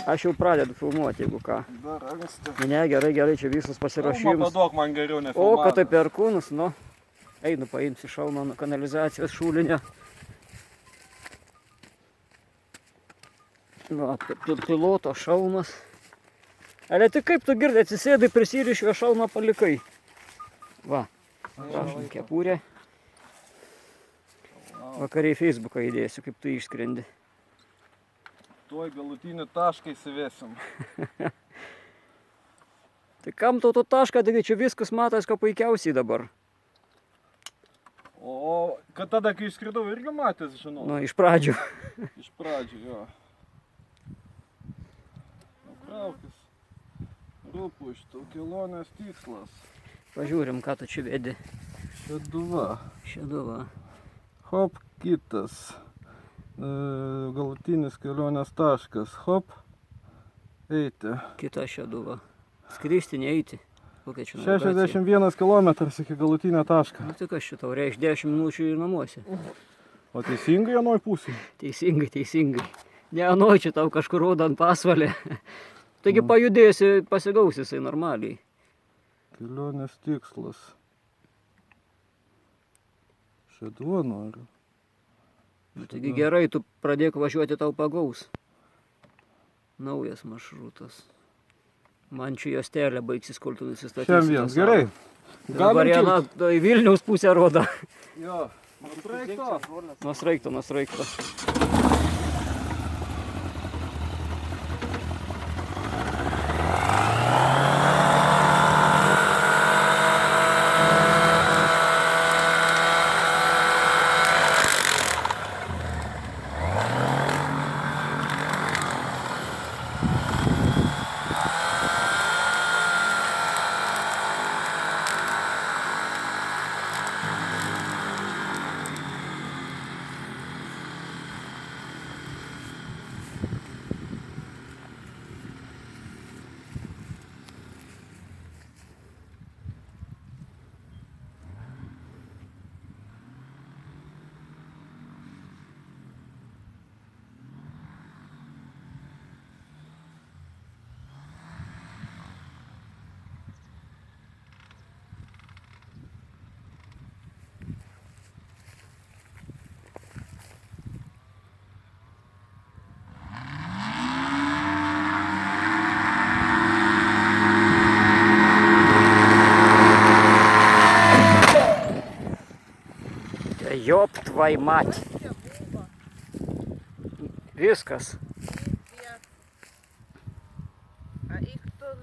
Aš jau pradedu filmuoti, jeigu ką. Dar anksti. Ne, gerai, gerai, čia visus Šalmą pasirašymus. paduok man geriau O, nefilmuoti. kad tai perkūnus, nu. Einu paimsi šalmą nuo kanalizacijos šulinio. Nu, piloto šalmas. Ale tai kaip tu girdai, atsisėdai, prisirišiu, šalmą palikai. Va, prašom, kepurė. Vakariai Facebooką įdėsiu, kaip tu išskrendi. Tuoj galutinį tašką įsivėsim. Tai kam tau to tašką, taigi čia viskas matas, ką puikiausiai dabar. O kad tada, kai išskridau, irgi matęs, žinau. Nu, iš pradžių. Iš pradžių, jo. Traukis. Rūpų iš to kelionės tikslas. Pažiūrim, ką tu čia vedi. Šeduva. Šeduva. Hop, kitas. Galutinis kelionės taškas. Hop. Eiti. Kita šeduva. Skristi, neeiti. Kokia čia navigacija? 61 km iki galutinio taško. Nu, tai kas šitau, reiš 10 minučių ir namuose. O teisingai anoj pusėj? Teisingai, teisingai. Ne, anoj čia tau kažkur rodo ant pasvalį. Taigi pajudėsi, pasigausi jisai normaliai. Kelionės tikslas. Šeduva noriu. Taigi gerai, tu pradėk važiuoti, tau pagaus. Naujas maršrutas. Man čia juostelė baigsis, kol tu nusistatysi. Šiandien, gerai. Dabar viena į Vilniaus pusę rodo. Jo, nuo sraigto. Nuo sraigto. Job tvai mать. Viskas.